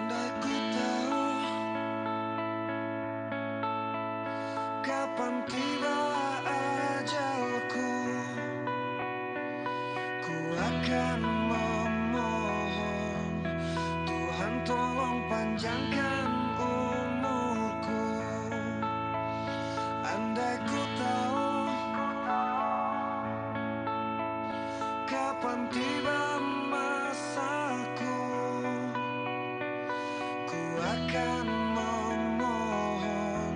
Andai ku tahu kapan tiba ajalku, ku akan memohon Tuhan tolong panjangkan umurku. Andai ku tahu kapan tiba masaku, ku akan memohon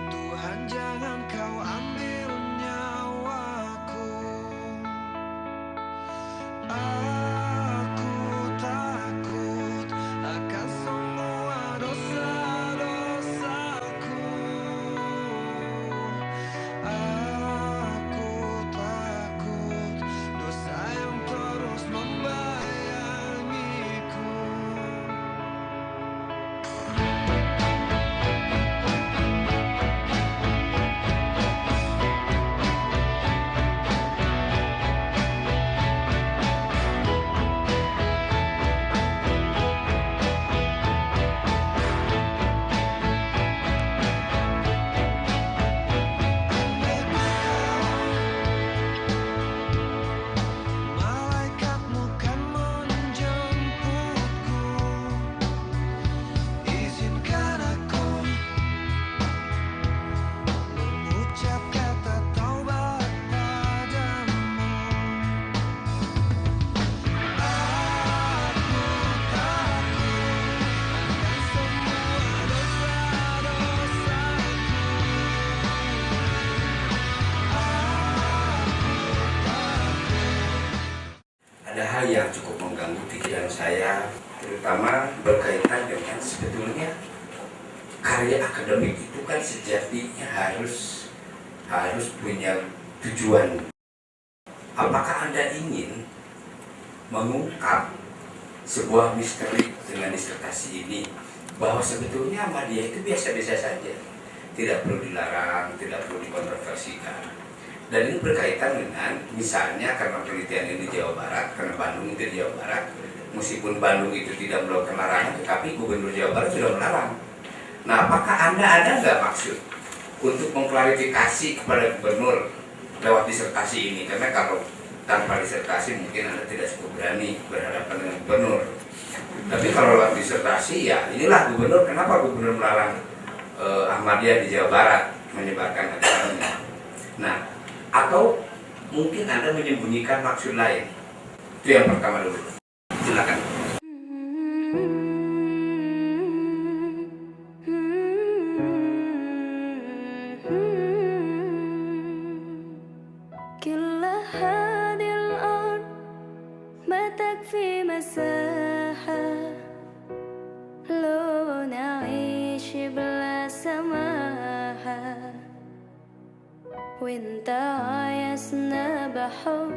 Tuhan jangan kau ambil nyawaku. Aku takut akan semua dosa-dosaku. Aku takut dosa yang terus membayangiku. Malaikatmu kan menjemputku, izinkan aku mengucap kata taubat padamu. Aku takut akan semua dosa-dosaku. Ada hal yang cukup mengganggu pikiran saya, terutama berkaitan dengan sebetulnya karya akademik itu kan sejatinya harus punya tujuan. Apakah Anda ingin mengungkap sebuah misteri dengan disertasi ini, bahwa sebetulnya Ahmadiyah itu biasa-biasa saja, tidak perlu dilarang, tidak perlu dikontroversikan. Dan ini berkaitan dengan misalnya karena penelitian ini di Jawa Barat, karena Bandung itu di Jawa Barat, meskipun Bandung itu tidak melakukan larangan, tetapi Gubernur Jawa Barat sudah melarang. Nah, apakah Anda ada nggak maksud untuk mengklarifikasi kepada Gubernur lewat disertasi ini? Karena kalau tanpa disertasi mungkin Anda tidak cukup berani berhadapan dengan Gubernur. Tapi kalau lewat disertasi, ya inilah Gubernur, kenapa Gubernur melarang Ahmadiyah di Jawa Barat menyebarkan ajarannya. Nah, atau mungkin Anda menyembunyikan maksud lain. Itu yang pertama dulu. Silakan. كل هذه الأرض ما تكفي مساحة لو نعيش بلا سماحة وانت عايزنا بحب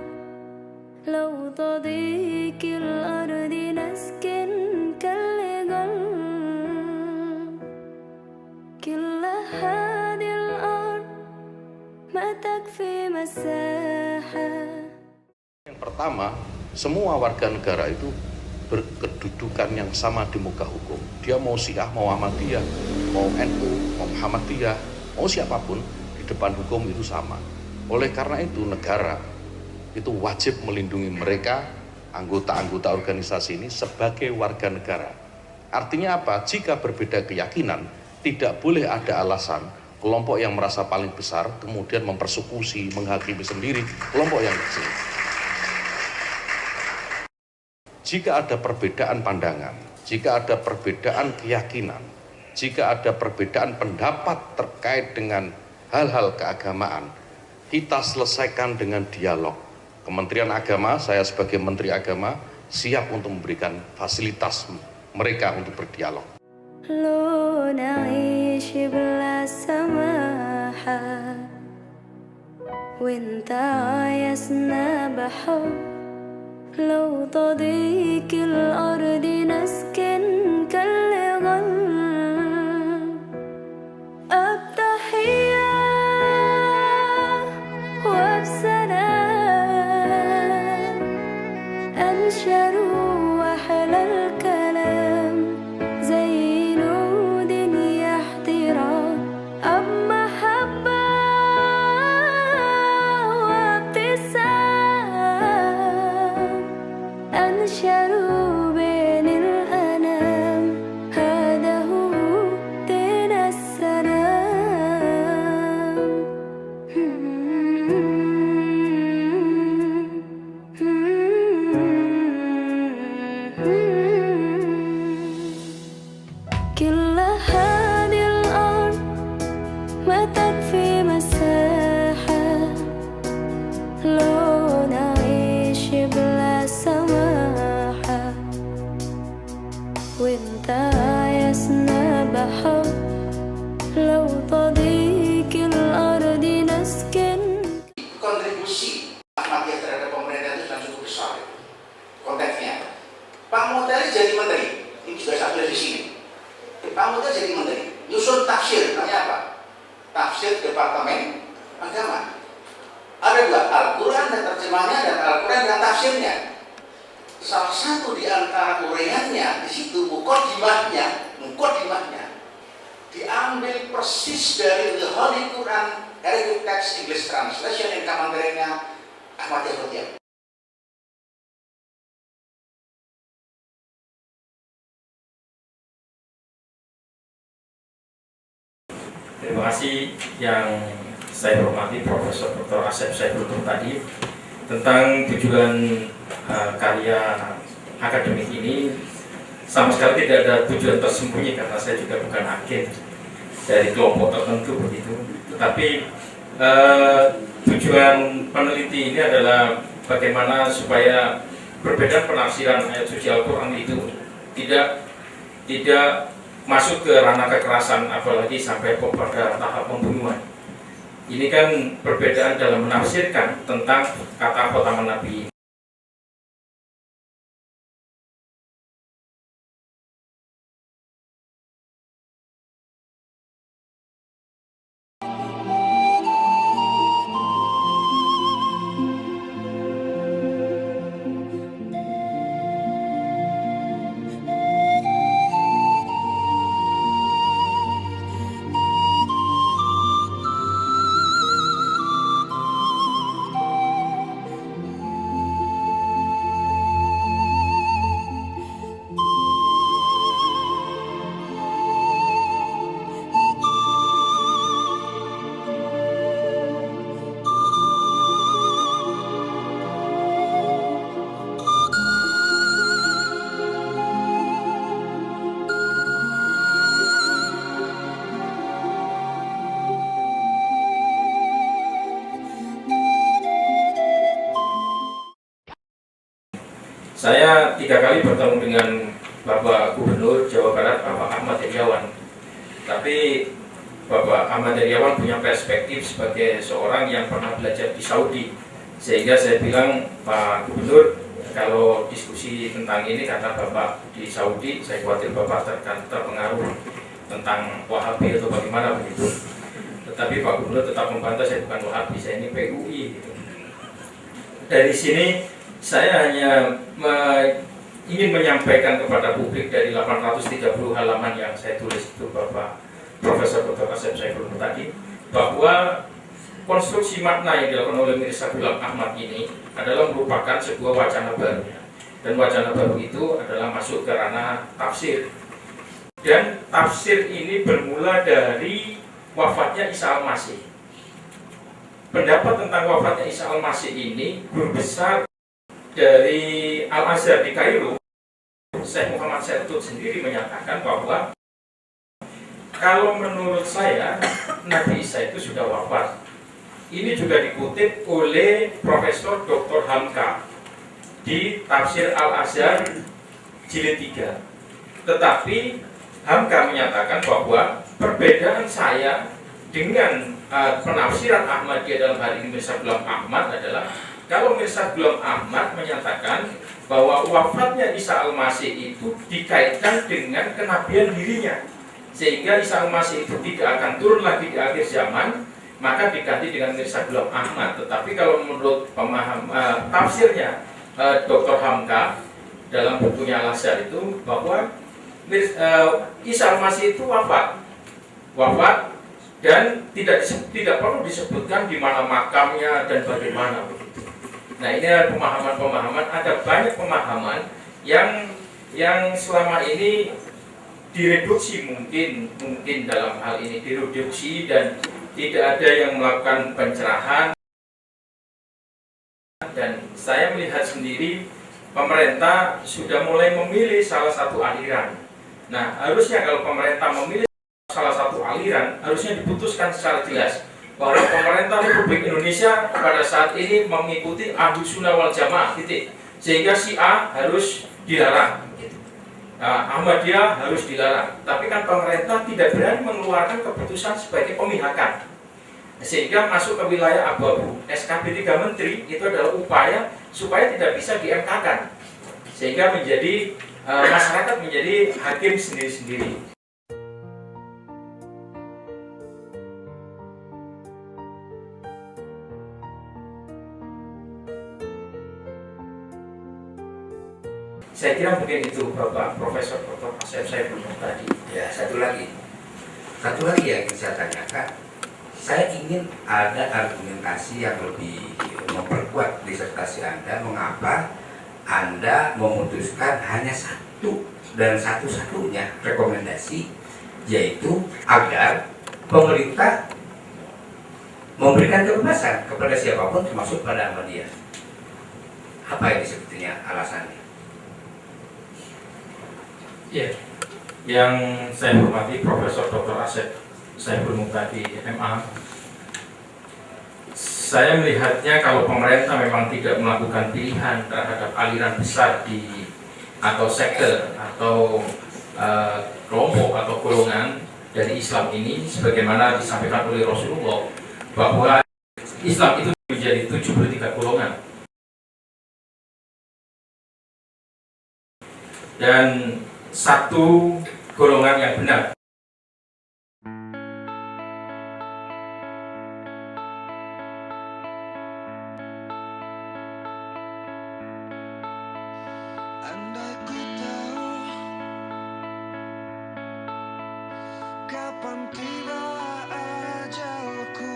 لو تضيق الأرض نسكن كالجل كل هذه الأرض ما تكفي مساحة. Yang pertama, semua warga negara itu berkedudukan yang sama di muka hukum. Dia mau Syiah, mau Ahmadiyah, mau NU, mau Muhammadiyah, mau siapapun, di depan hukum itu sama. Oleh karena itu, negara itu wajib melindungi mereka, anggota-anggota organisasi ini sebagai warga negara. Artinya apa? Jika berbeda keyakinan, tidak boleh ada alasan kelompok yang merasa paling besar kemudian mempersekusi, menghakimi sendiri kelompok yang kecil. Jika ada perbedaan pandangan, jika ada perbedaan keyakinan, jika ada perbedaan pendapat terkait dengan hal-hal keagamaan, kita selesaikan dengan dialog. Kementerian Agama, saya sebagai Menteri Agama, siap untuk memberikan fasilitas mereka untuk berdialog. لو نعيش بلا سماحة وانت عايزنا بحب لو تضيق الأرض نسكن كالجل التحية وبسلام أنشروا أحلى الكلام tafsir Departemen Agama. Ada juga Al-Quran dan terjemahnya dan Al-Quran dan tafsirnya. Salah satu di antara uraiannya di situ muqaddimahnya diambil persis dari The Holy Quran Arabic Text English Translation yang kamanderenya Ahmad Yahya. Terima kasih yang saya hormati Profesor Dr. Asep Saiful tadi tentang tujuan karya akademik ini. Sama sekali tidak ada tujuan tersembunyi karena saya juga bukan agen dari kelompok tertentu begitu. Tetapi tujuan peneliti ini adalah bagaimana supaya perbedaan penafsiran ayat suci Al-Quran itu tidak masuk ke ranah kekerasan, apalagi sampai pada tahap pembunuhan. Ini kan perbedaan dalam menafsirkan tentang kata khotaman Nabi. Saya 3 kali bertemu dengan Bapak Gubernur Jawa Barat, Bapak Ahmad Heriawan. Tapi Bapak Ahmad Heriawan punya perspektif sebagai seorang yang pernah belajar di Saudi. Sehingga saya bilang, Pak Gubernur, kalau diskusi tentang ini kata Bapak di Saudi, saya khawatir Bapak terpengaruh tentang Wahabi atau bagaimana begitu. Tetapi Pak Gubernur tetap membantah, saya bukan Wahabi, saya ini PUI gitu. Dari sini saya hanya ingin menyampaikan kepada publik dari 830 halaman yang saya tulis itu Bapak Profesor Dr. Asep Saiful tadi, bahwa konstruksi makna yang dilakukan oleh Mirza Ghulam Ahmad ini adalah merupakan sebuah wacana baru, dan wacana baru itu adalah masuk ke ranah tafsir. Dan tafsir ini bermula dari wafatnya Isa Al-Masih. Pendapat tentang wafatnya Isa Al-Masih ini guru besar dari Al-Azhar di Kairo, Syekh Muhammad Syaitut sendiri menyatakan bahwa kalau menurut saya Nabi Isa itu sudah wafat. Ini juga dikutip oleh Profesor Dr. Hamka di Tafsir Al-Azhar jilid 3. Tetapi Hamka menyatakan bahwa perbedaan saya dengan penafsiran Ahmadiyah dalam hal ini Mirza Ghulam Ahmad adalah, kalau Mirza Ghulam Ahmad menyatakan bahwa wafatnya Isa Al-Masih itu dikaitkan dengan kenabian dirinya, sehingga Isa Al-Masih itu tidak akan turun lagi di akhir zaman, maka diganti dengan Mirza Ghulam Ahmad. Tetapi kalau menurut tafsirnya Dr. Hamka dalam bukunya Al-Azhar itu, bahwa Isa Al-Masih itu wafat dan tidak perlu disebutkan di mana makamnya dan bagaimana begitu. Nah, ini ada pemahaman-pemahaman, ada banyak pemahaman yang selama ini direduksi, mungkin dalam hal ini direduksi dan tidak ada yang melakukan pencerahan. Dan saya melihat sendiri pemerintah sudah mulai memilih salah satu aliran. Nah, harusnya kalau pemerintah memilih salah satu aliran, harusnya diputuskan secara jelas bahwa pemerintah Republik Indonesia pada saat ini mengikuti Ahlus Sunnah wal Jamaah, titik. Sehingga Syiah harus dilarang, Ahmadiyah harus dilarang. Tapi kan pemerintah tidak berani mengeluarkan keputusan sebagai pemihakan, sehingga masuk ke wilayah abu-abu. SKB 3 Menteri itu adalah upaya supaya tidak bisa di-MK-kan, sehingga menjadi masyarakat menjadi hakim sendiri-sendiri. Saya kira mungkin itu Bapak Profesor Dr. Asep Saiful tadi. Ya, satu lagi yang ingin saya tanyakan. Saya ingin ada argumentasi yang lebih memperkuat disertasi Anda, mengapa Anda memutuskan hanya satu dan satu-satunya rekomendasi, yaitu agar pemerintah memberikan kebebasan kepada siapapun termasuk pada Ahmadiyah. Apa ini sebetulnya alasannya? Ya, yang saya hormati Profesor Dr. Asep Saiful Muhtadi MA. Saya melihatnya kalau pemerintah memang tidak melakukan pilihan terhadap aliran besar atau sektor atau kelompok atau golongan dari Islam ini, sebagaimana disampaikan oleh Rasulullah bahwa Islam itu menjadi 73 golongan. Dan satu golongan yang benar. Andai ku tahu kapan tiba ajalku.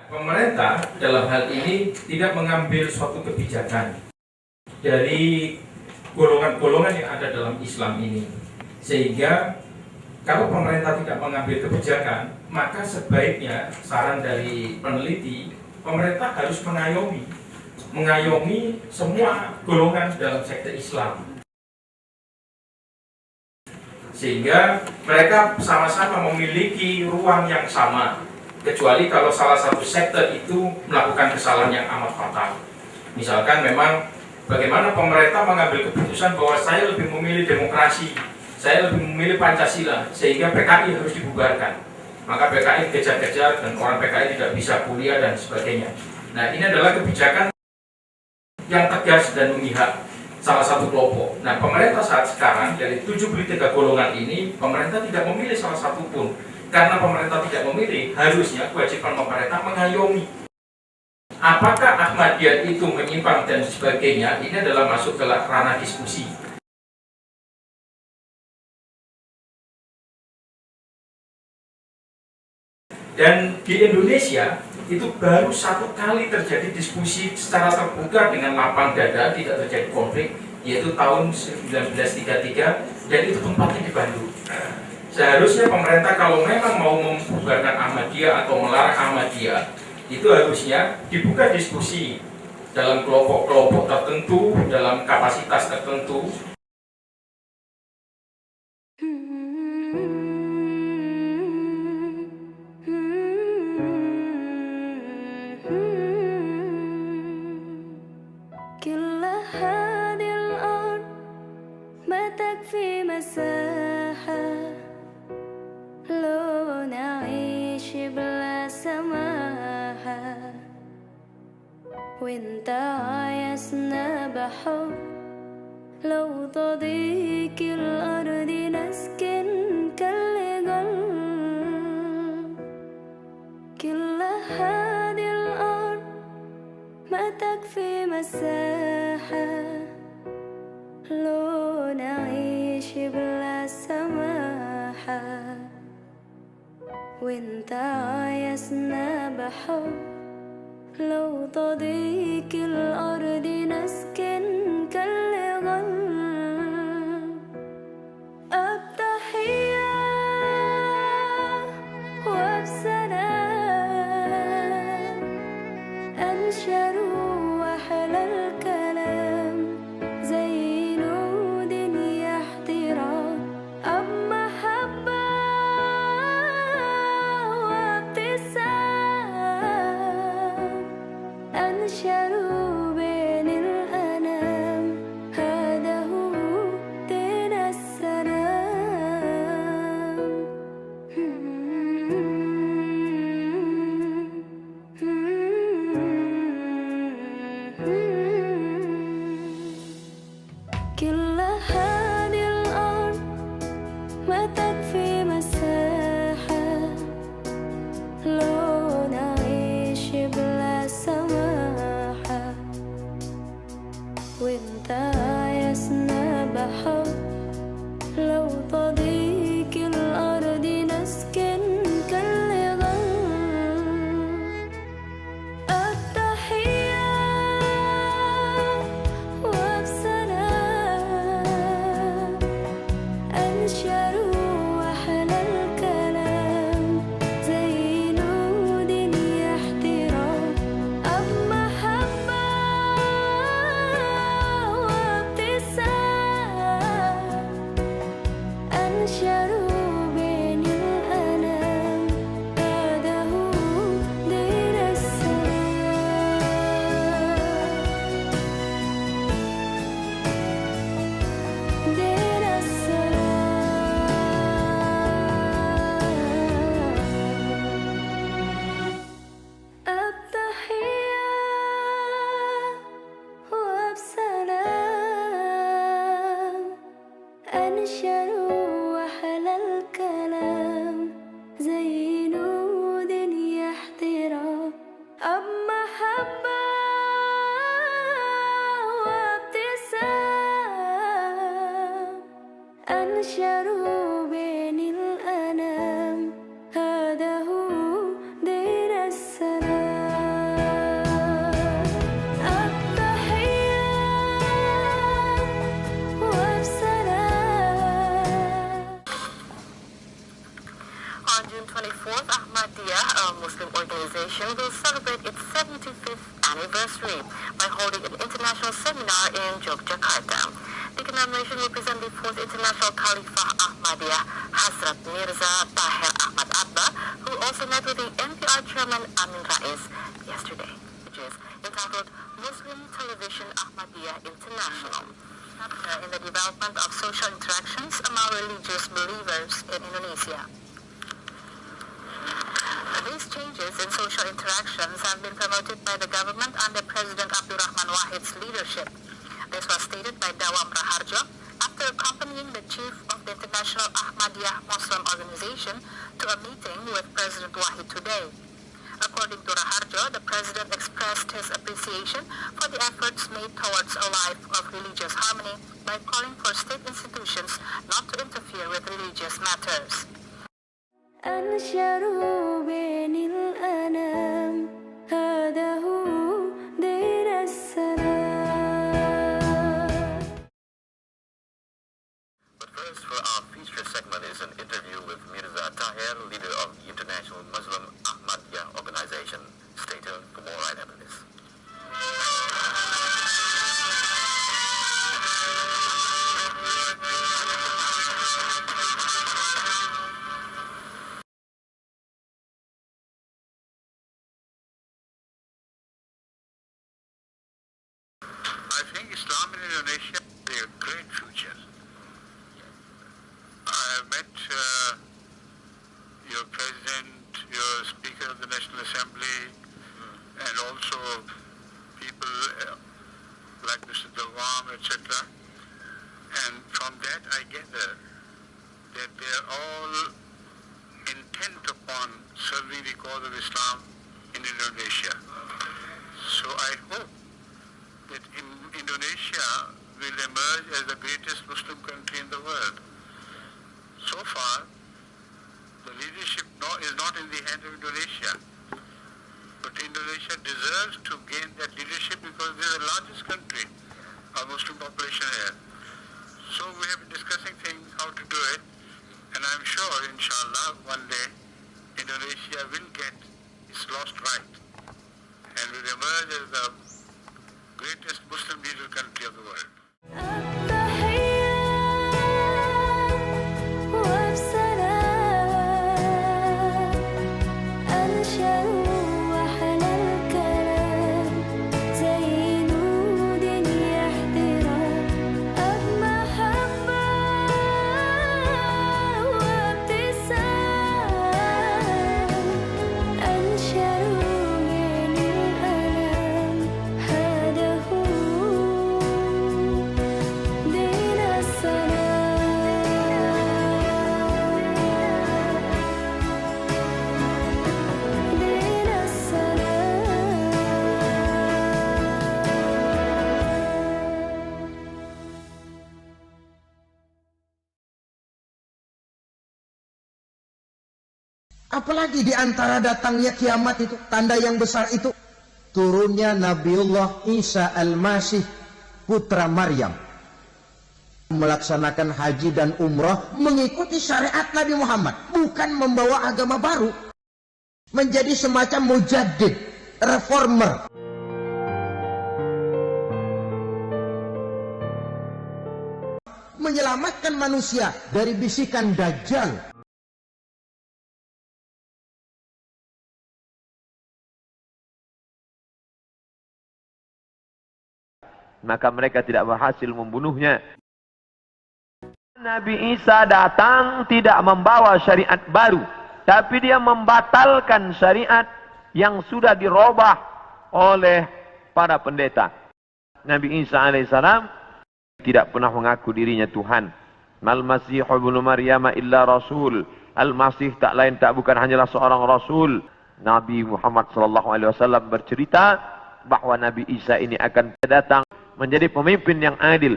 Pemerintah dalam hal ini tidak mengambil suatu kebijakan dari golongan-golongan yang ada dalam Islam ini, sehingga kalau pemerintah tidak mengambil kebijakan, maka sebaiknya saran dari peneliti, pemerintah harus mengayomi semua golongan dalam sektor Islam, sehingga mereka sama-sama memiliki ruang yang sama, kecuali kalau salah satu sektor itu melakukan kesalahan yang amat fatal. Misalkan memang bagaimana pemerintah mengambil keputusan bahwa saya lebih memilih demokrasi, saya lebih memilih Pancasila, sehingga PKI harus dibubarkan. Maka PKI dikejar-kejar dan orang PKI tidak bisa kuliah dan sebagainya. Nah, ini adalah kebijakan yang tegas dan memihak salah satu kelompok. Nah, pemerintah saat sekarang dari 73 golongan ini, pemerintah tidak memilih salah satu pun. Karena pemerintah tidak memilih, harusnya kewajiban pemerintah mengayomi. Apakah Ahmadiyah itu menyimpang dan sebagainya, ini adalah masuk ke ranah diskusi. Dan di Indonesia itu baru satu kali terjadi diskusi secara terbuka dengan lapang dada, tidak terjadi konflik, yaitu tahun 1933, dan itu tempatnya di Bandung. Seharusnya pemerintah kalau memang mau membubarkan Ahmadiyah atau melarang Ahmadiyah, itu harusnya dibuka diskusi dalam kelompok-kelompok tertentu, dalam kapasitas tertentu. كل هذه الأرض ما تكفي مساحة لو نعيش بلا سماحة وانت عايزنا بحب لو تضيق الأرض نسكن كالجل كل هذه الأرض ما تكفي مساحة لو نعيش بلا سماحة وانت عايزنا بحب لو تضيق الأرض نسكن كالغل التحية وبسلام أنشروا أحلى الكلام زي نود احترام أب محبة وابتسام أنشروا بين الأنام هذا 25th anniversary by holding an international seminar in Yogyakarta. The commemoration represents the 4th International Khalifah Ahmadiyah Hazrat Mirza Tahir Ahmad Abba, who also met with the NPR chairman Amin Rais yesterday, which is entitled Muslim Television Ahmadiyah International, chapter in the development of social interactions among religious believers in Indonesia. These changes in social interactions have been promoted by the government under President Abdurrahman Wahid's leadership. This was stated by Dawam Raharjo after accompanying the chief of the International Ahmadiyah Muslim Organization to a meeting with President Wahid today. According to Raharjo, the president expressed his appreciation for the efforts made towards a life of religious harmony by calling for state institutions not to interfere with religious matters. أنشر بين الأنام هذا هو دين السلام. But first, for our feature segment is an interview with Mirza Tahir, leader of the International Muslim Ahmadiyya Organization. Stay tuned for more right after this. I think Islam in Indonesia has a great future. I have met your president, your Speaker of the National Assembly, and also people like Mr. Dawam, etc. And from that I gather that they are all intent upon serving the cause of Islam in Indonesia. So I hope that Indonesia will emerge as the greatest Muslim country in the world. So far, the leadership is not in the hands of Indonesia. But Indonesia deserves to gain that leadership because they are the largest country of Muslim population here. So we have been discussing things, how to do it, and I'm sure, inshallah, one day Indonesia will get its lost right and will emerge as the greatest Muslim leader country of the world. Apalagi di antara datangnya kiamat itu, tanda yang besar itu, turunnya Nabiullah Isa Al-Masih, putra Maryam, melaksanakan haji dan umrah mengikuti syariat Nabi Muhammad, bukan membawa agama baru, menjadi semacam mujaddid, reformer. Menyelamatkan manusia dari bisikan Dajjal. Maka mereka tidak berhasil membunuhnya. Nabi Isa datang tidak membawa syariat baru, tapi dia membatalkan syariat yang sudah dirubah oleh para pendeta. Nabi Isa alaihissalam tidak pernah mengaku dirinya Tuhan. Al-Masih ibnu Maryam illa rasul. Al-Masih tak lain tak bukan hanyalah seorang rasul. Nabi Muhammad SAW bercerita bahwa Nabi Isa ini akan datang menjadi pemimpin yang adil.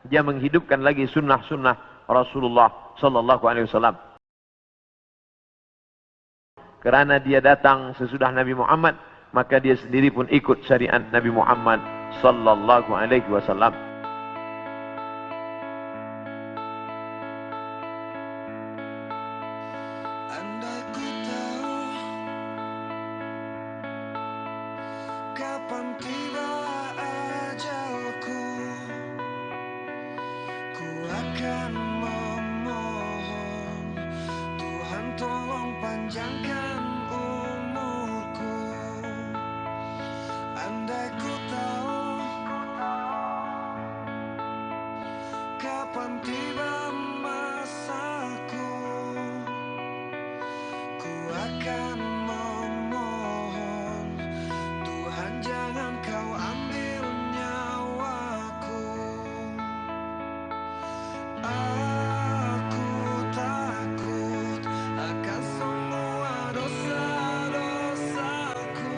Dia menghidupkan lagi sunnah-sunnah Rasulullah SAW. Kerana dia datang sesudah Nabi Muhammad, maka dia sendiri pun ikut syariat Nabi Muhammad SAW. Andai ku tahu Kapan tiba ajalku, ku akan memohon Tuhan tolong panjangkan umurku. Andai ku tahu kapan tiba masaku, ku akan memohon Tuhan jangan kau ambil nyawaku. Aku takut akan semua dosa-dosaku.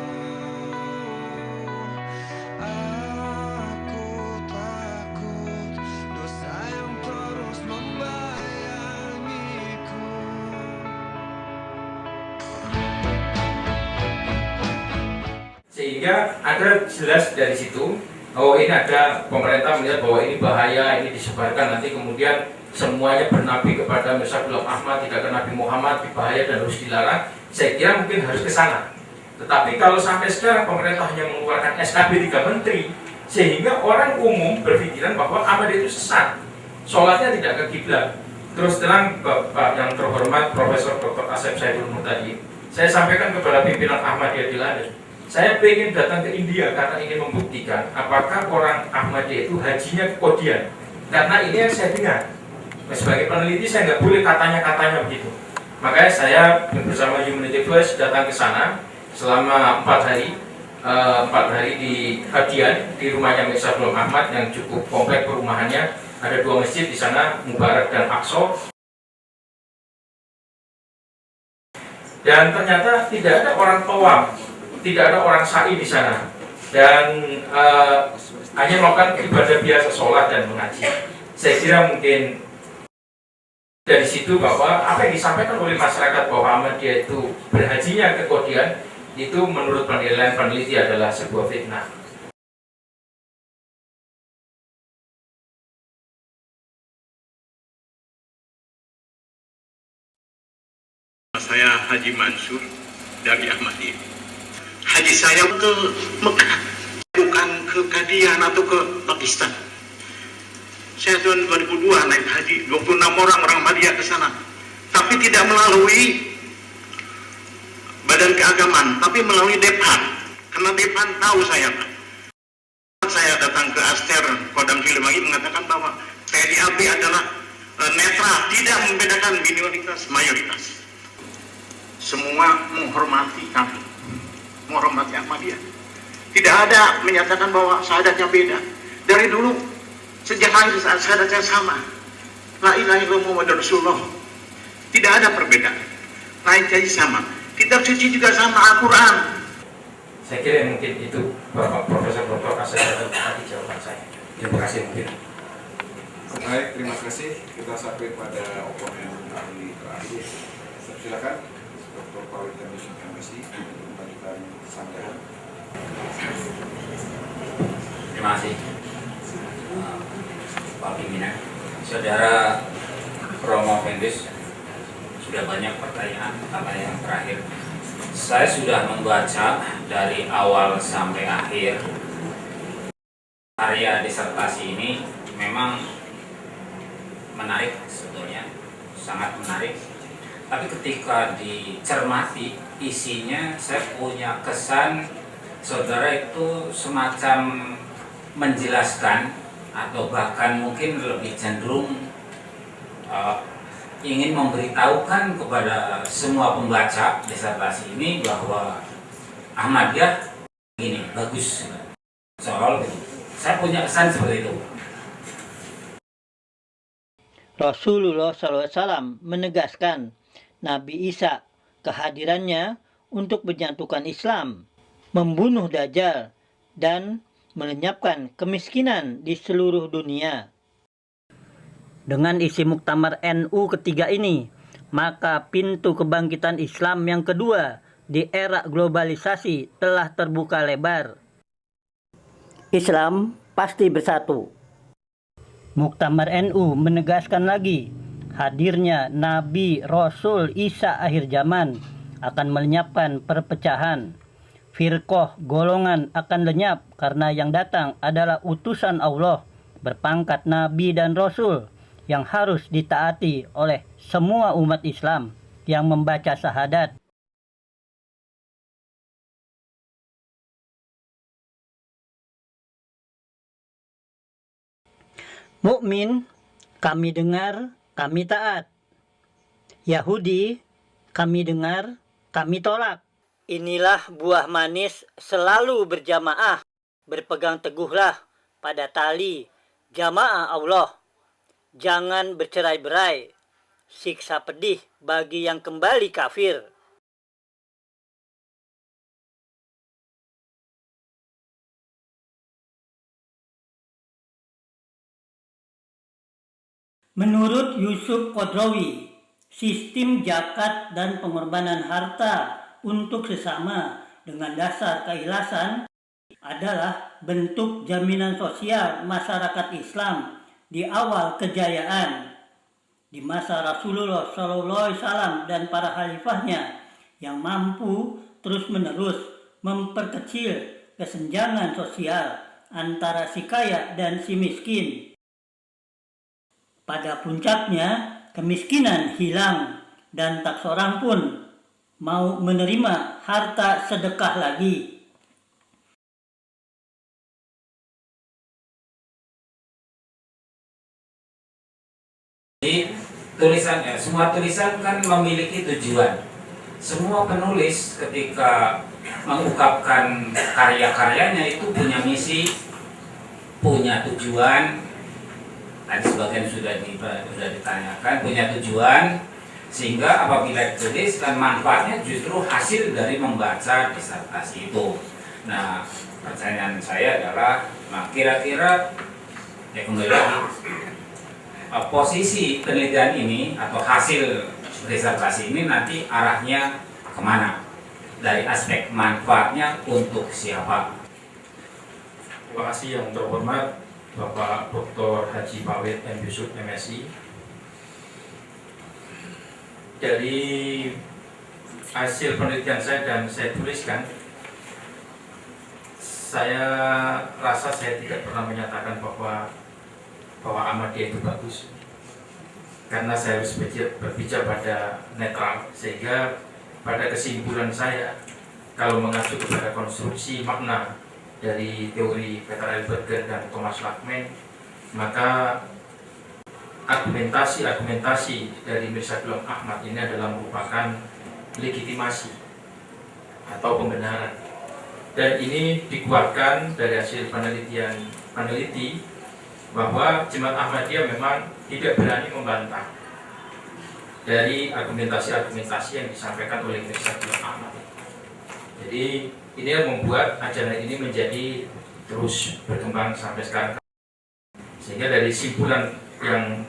Aku takut dosa yang terus membayangiku. Sehingga ada jelas dari situ, oh ini ada pemerintah melihat bahwa ini bahaya, ini disebarkan nanti kemudian semuanya bernabi kepada Mirza Ghulam Ahmad, tidak ke Nabi Muhammad, bahaya dan harus dilarang. Saya kira mungkin harus ke sana. Tetapi kalau sampai sekarang pemerintah hanya mengeluarkan SKB 3 menteri, sehingga orang umum berpikiran bahwa Ahmad itu sesat, sholatnya tidak ke kiblat. Terus terang Bapak yang terhormat Profesor Dr. Asep Saidul Nur tadi, saya sampaikan kepada pimpinan Ahmadiyah di London, saya ingin datang ke India karena ingin membuktikan apakah orang Ahmadiyah itu hajinya ke Kodian. Karena ini yang saya dengar. Sebagai peneliti saya nggak boleh katanya begitu. Makanya saya bersama Humanity First datang ke sana selama 4 hari di Kodian, di rumahnya Mirza Ghulam Ahmad yang cukup kompleks perumahannya. Ada 2 masjid di sana, Mubarak dan Aqsa. Dan ternyata tidak ada orang tawaf, tidak ada orang sa'i di sana, dan hanya melakukan ibadah biasa, sholat dan mengaji. Saya kira mungkin dari situ bahwa apa yang disampaikan oleh masyarakat bahwa Ahmadiyah itu berhajinya ke Kodian itu menurut penilaian peneliti adalah sebuah fitnah. Saya Haji Mansur dari Ahmadiyah. Haji saya ke Mekah, bukan ke Kadian atau ke Pakistan. Saya tahun 2002 naik haji, 26 orang Ahmadiyah ke sana. Tapi tidak melalui badan keagamaan, tapi melalui Depan. Karena Depan tahu saya, Pak. Saya datang ke Aster Kodam Siliwangi mengatakan bahwa TNI adalah netral, tidak membedakan minoritas mayoritas. Semua menghormati kami, menghormati Ahmadiyah. Tidak ada menyatakan bahwa syahadatnya beda. Dari dulu, sejak lahir syahadatnya sama. La ilaha illallah Muhammadur Rasulullah. Tidak ada perbedaan. Naik haji sama. Kitab suci juga sama, Al-Quran. Saya kira mungkin itu Bapak Profesor Dr. Asep tadi jawaban saya. Terima kasih mungkin. Baik, terima kasih. Kita sampai pada oponen ahli terakhir. Silakan. Dr. Pawit dan MSI melanjutkan sanggahan. Terima kasih Pak Pimpinan. Saudara Romo Fendis, sudah banyak pertanyaan, yang terakhir. Saya sudah membaca dari awal sampai akhir karya disertasi ini, memang menarik sebetulnya, sangat menarik. Tapi ketika dicermati isinya, saya punya kesan saudara itu semacam menjelaskan atau bahkan mungkin lebih cenderung ingin memberitahukan kepada semua pembaca disertasi ini bahwa Ahmadiyah ini bagus. Soal saya punya kesan seperti itu. Rasulullah SAW menegaskan Nabi Isa kehadirannya untuk menyatukan Islam, membunuh Dajjal, dan melenyapkan kemiskinan di seluruh dunia. Dengan isi Muktamar NU ketiga ini, maka pintu kebangkitan Islam yang kedua di era globalisasi telah terbuka lebar. Islam pasti bersatu. Muktamar NU menegaskan lagi, hadirnya Nabi Rasul Isa akhir zaman akan melenyapkan perpecahan. firqah golongan akan lenyap karena yang datang adalah utusan Allah berpangkat Nabi dan Rasul yang harus ditaati oleh semua umat Islam yang membaca syahadat. Mukmin, kami dengar, kami taat. Yahudi, kami dengar, kami tolak. Inilah buah manis selalu berjamaah. Berpegang teguhlah pada tali jamaah Allah. Jangan bercerai-berai. Siksa pedih bagi yang kembali kafir. Menurut Yusuf Qadrawi, sistem zakat dan pengorbanan harta untuk sesama dengan dasar keikhlasan adalah bentuk jaminan sosial masyarakat Islam di awal kejayaan di masa Rasulullah SAW dan para khalifahnya yang mampu terus-menerus memperkecil kesenjangan sosial antara si kaya dan si miskin. Pada puncaknya, kemiskinan hilang dan tak seorang pun mau menerima harta sedekah lagi. Jadi semua tulisan kan memiliki tujuan. Semua penulis ketika mengungkapkan karya-karyanya itu punya misi, punya tujuan. Tadi sebagian sudah ditanyakan, punya tujuan, sehingga apabila ditulis dan manfaatnya justru hasil dari membaca disertasi itu. Nah, pertanyaan saya adalah, kira-kira kembali lagi, posisi penelitian ini atau hasil disertasi ini nanti arahnya kemana? Dari aspek manfaatnya untuk siapa? Terima kasih yang terhormat Bapak Dr. Haji Pawit M. Yusuf MSI. Dari hasil penelitian saya dan saya tuliskan, saya rasa saya tidak pernah menyatakan bahwa Ahmadiyah itu bagus, karena saya harus berbicara pada netral, sehingga pada kesimpulan saya kalau mengacu kepada konstruksi makna dari teori Peter Elberger dan Thomas Lackman, maka argumentasi dari Mirza Ghulam Ahmad ini adalah merupakan legitimasi atau pembenaran, dan ini dikuatkan dari hasil peneliti bahwa Jemaat Ahmadiyah memang tidak berani membantah dari argumentasi yang disampaikan oleh Mirza Ghulam Ahmad. Jadi ini yang membuat ajaran ini menjadi terus berkembang sampai sekarang, sehingga dari simpulan yang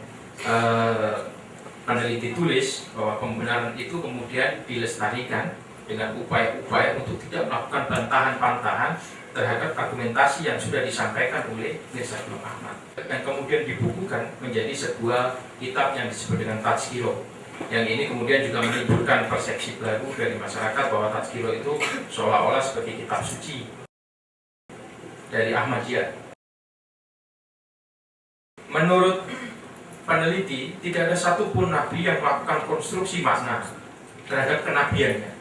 peneliti tulis bahwa pembenaran itu kemudian dilestarikan dengan upaya-upaya untuk tidak melakukan bantahan-bantahan terhadap argumentasi yang sudah disampaikan oleh Mirza Ghulam Ahmad, dan kemudian dibukukan menjadi sebuah kitab yang disebut dengan Tazkiro. Yang ini kemudian juga menimbulkan persepsi baru dari masyarakat bahwa Tazkiro itu seolah-olah sebagai kitab suci dari Ahmadiyah. Menurut peneliti, tidak ada satupun nabi yang melakukan konstruksi makna terhadap kenabiannya.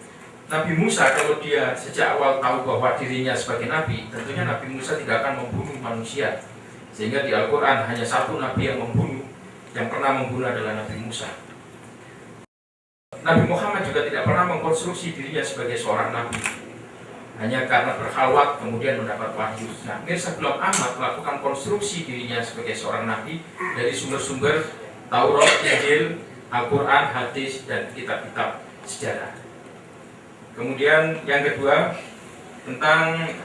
Nabi Musa, kalau dia sejak awal tahu bahwa dirinya sebagai nabi, tentunya Nabi Musa tidak akan membunuh manusia. Sehingga di Al-Quran hanya satu nabi yang pernah membunuh adalah Nabi Musa. Nabi Muhammad juga tidak pernah mengkonstruksi dirinya sebagai seorang nabi, hanya karena berkhalwat kemudian mendapat wahyu. Nah, Mirza Ghulam Ahmad melakukan konstruksi dirinya sebagai seorang nabi dari sumber-sumber Taurat, Injil, Al-Quran, hadis, dan kitab-kitab sejarah. Kemudian yang kedua, tentang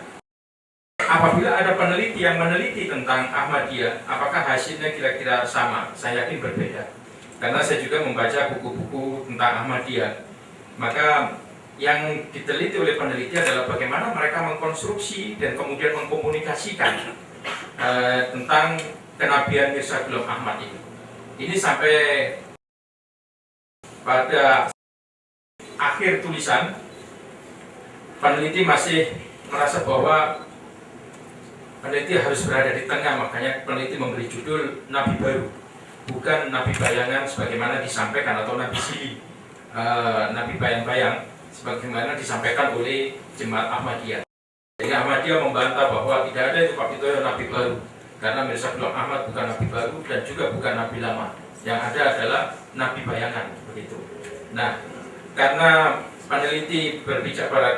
apabila ada peneliti yang meneliti tentang Ahmadiyah, apakah hasilnya kira-kira sama? Saya yakin berbeda. Karena saya juga membaca buku-buku tentang Ahmadiyah, maka yang diteliti oleh peneliti adalah bagaimana mereka mengkonstruksi dan kemudian mengkomunikasikan tentang kenabian Mirza Ghulam Ahmad ini. Ini sampai pada akhir tulisan peneliti masih merasa bahwa peneliti harus berada di tengah, makanya peneliti memberi judul Nabi Baru, bukan Nabi Bayangan sebagaimana disampaikan, atau Nabi Sili, Nabi Bayang-Bayang sebagaimana disampaikan oleh Jemaat Ahmadiyah. Sehingga Ahmadiyah membantah bahwa tidak ada itu Pak Pitoyo Nabi Baru, karena Mirza Ghulam Ahmad bukan Nabi Baru dan juga bukan Nabi Lama. Yang ada adalah Nabi Bayangan, begitu. Nah, karena peneliti berbicara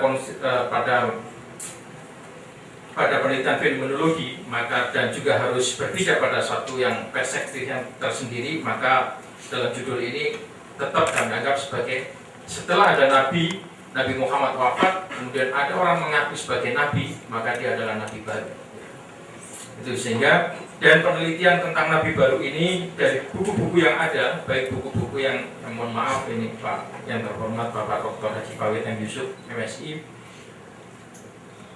pada penelitian fenomenologi, maka dan juga harus berbicara pada satu yang perspektif yang tersendiri, maka dalam judul ini tetap kami anggap sebagai, setelah ada Nabi Muhammad wafat, kemudian ada orang mengaku sebagai Nabi, maka dia adalah Nabi baru. Itu sehingga, dan penelitian tentang Nabi baru ini dari buku-buku yang ada, baik buku-buku yang mohon maaf ini Pak yang terhormat Bapak Dr. Haji Fawid M. Yusuf MSI,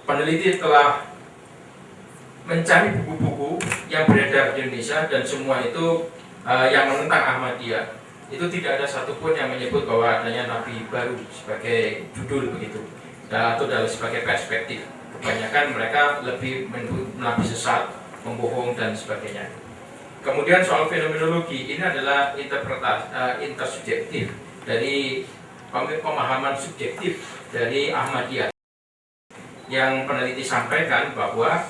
peneliti telah mencari buku-buku yang beredar di Indonesia dan semua itu yang menentang Ahmadiyah. Itu tidak ada satupun yang menyebut bahwa adanya Nabi baru sebagai judul begitu, atau dalam sebagai perspektif. Kebanyakan mereka lebih menyebut Nabi sesat, membohong dan sebagainya. Kemudian soal fenomenologi ini adalah intersubjektif dari pemahaman subjektif dari Ahmadiyah yang peneliti sampaikan bahwa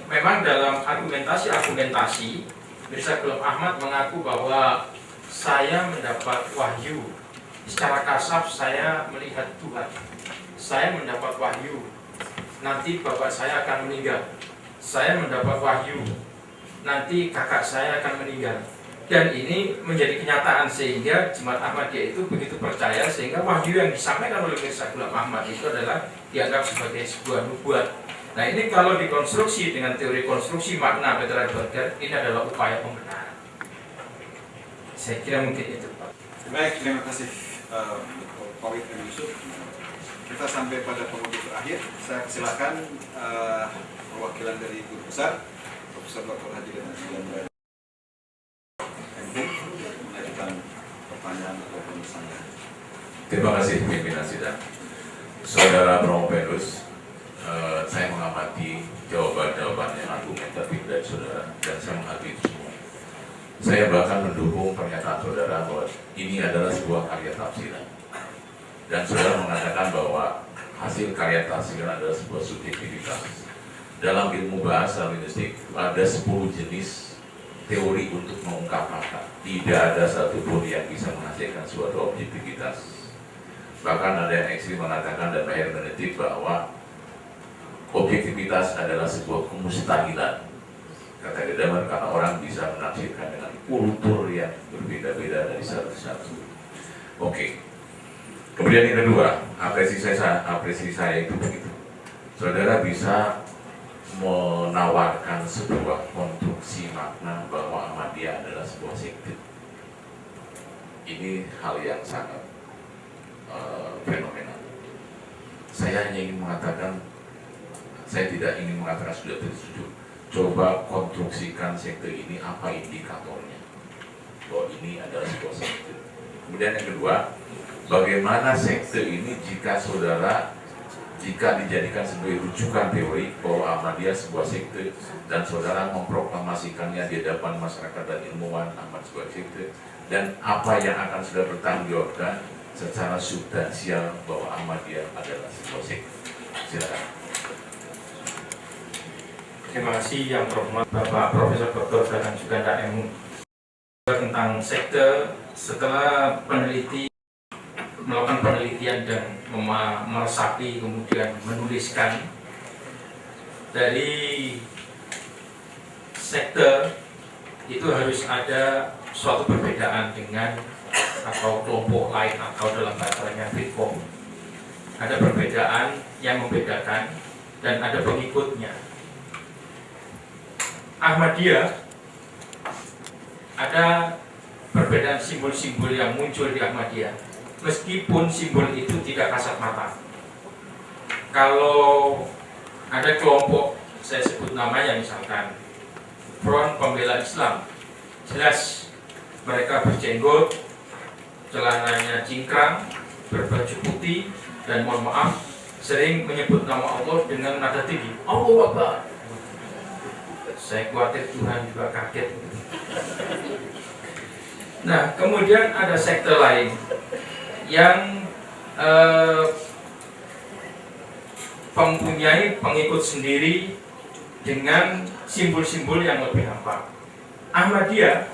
memang dalam argumentasi Mirza Ghulam Ahmad mengaku bahwa saya mendapat wahyu secara kasar, saya melihat Tuhan, saya mendapat wahyu nanti bapak saya akan meninggal, saya mendapat wahyu nanti kakak saya akan meninggal, dan ini menjadi kenyataan sehingga Jemaat Ahmadiyah itu begitu percaya sehingga wahyu yang disampaikan oleh Mirza Ghulam Ahmad itu adalah dianggap sebagai sebuah nubuat. Nah, ini kalau dikonstruksi dengan teori konstruksi makna Peter Berger, ini adalah upaya pembenaran. Saya kira mungkin itu, Pak. Baik, terima kasih Dr. Fawid M. Yusuf. Kita sampai pada pengunjung terakhir. Saya silakan perwakilan dari Guru Besar Profesor Dr. Haji Dana mengajukan pertanyaan ataupun sanggahan. Terima kasih pimpinan sidang. Saudara Bromo Pedus, saya mengamati jawaban-jawaban yang argumentatif dari saudara dan saya menghargai itu semua. Saya bahkan mendukung pernyataan saudara bahwa ini adalah sebuah karya tafsiran. Dan saudara mengatakan bahwa hasil karya tafsiran adalah sebuah subjektivitas. Dalam ilmu bahasa linguistik ada 10 jenis teori untuk mengungkap kata. Tidak ada satupun yang bisa menghasilkan suatu objektivitas. Bahkan ada yang ekstrim mengatakan dan hermeneutik bahwa objektivitas adalah sebuah kemustahilan. Kata Gedamer, karena orang bisa menafsirkan dengan kultur yang berbeda-beda dari satu satu. Oke. Kemudian yang kedua, apresiasi saya itu begitu. Saudara bisa menawarkan sebuah konstruksi makna bahwa Ahmadiyah adalah sebuah sekte. Ini hal yang sangat fenomenal. Saya hanya ingin mengatakan, saya tidak ingin mengatakan sudah setuju. Coba konstruksikan sekte ini, apa indikatornya bahwa ini adalah sebuah sekte. Kemudian yang kedua, bagaimana sekte ini jika dijadikan sebagai rujukan teori bahwa Ahmadiyah sebuah sekte dan saudara memproklamasikannya di hadapan masyarakat dan ilmuwan Ahmad sebuah sekte, dan apa yang akan sudah bertanggung jawabkan secara substansial bahwa Ahmadiyah adalah sebuah sekte. Silakan. Terima kasih yang terhormat Bapak Profesor Dr. Dadan Suganda MU. Tentang sekte, setelah peneliti melakukan penelitian dan meresapi kemudian menuliskan dari sekte itu harus ada suatu perbedaan dengan atau kelompok lain atau dalam bahasanya firqah. Ada perbedaan yang membedakan dan ada pengikutnya. Ahmadiyah ada perbedaan simbol-simbol yang muncul di Ahmadiyah, meskipun simbol itu tidak kasat mata. Kalau ada kelompok, saya sebut namanya misalkan Front Pembela Islam, jelas mereka berjenggot, celananya cingkrang, berbaju putih, dan mohon maaf sering menyebut nama Allah dengan nada tinggi, Allahu Akbar. Saya khawatir Tuhan juga kaget. Nah, kemudian ada sekte lain yang mempunyai pengikut sendiri dengan simbol-simbol yang lebih nampak. Ahmadiyah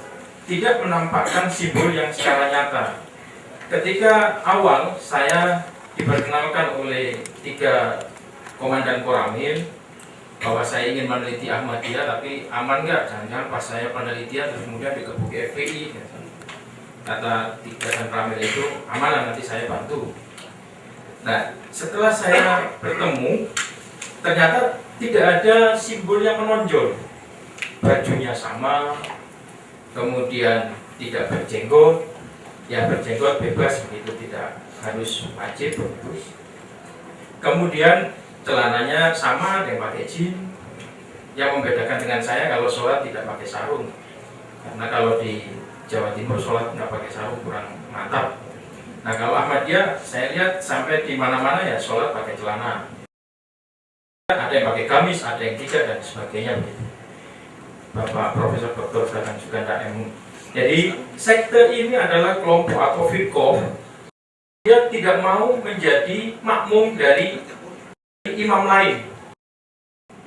tidak menampakkan simbol yang secara nyata. Ketika awal saya diperkenalkan oleh 3 komandan Koramil bahwa saya ingin meneliti Ahmadiyah, tapi aman nggak? Jangan-jangan pas saya penelitian terus kemudian dikebuk FPI. Kata 3 dan Ramil itu, aman lah, nanti saya bantu. Nah, setelah saya bertemu, ternyata tidak ada simbol yang menonjol. Bajunya sama, kemudian tidak berjenggot, ya berjenggot bebas begitu, tidak harus wajib begitu. Kemudian celananya sama dengan pakai jin. Yang membedakan dengan saya kalau sholat tidak pakai sarung, karena kalau di Jawa Timur sholat nggak pakai sarung kurang mantap. Nah, kalau Ahmadiyah saya lihat sampai di mana-mana ya sholat pakai celana. Ada yang pakai gamis, ada yang tidak dan sebagainya begitu. Bapak Profesor Dr. Dadang Suganda MU. Jadi sekte ini adalah kelompok atau firqah. Dia tidak mau menjadi makmum dari imam lain.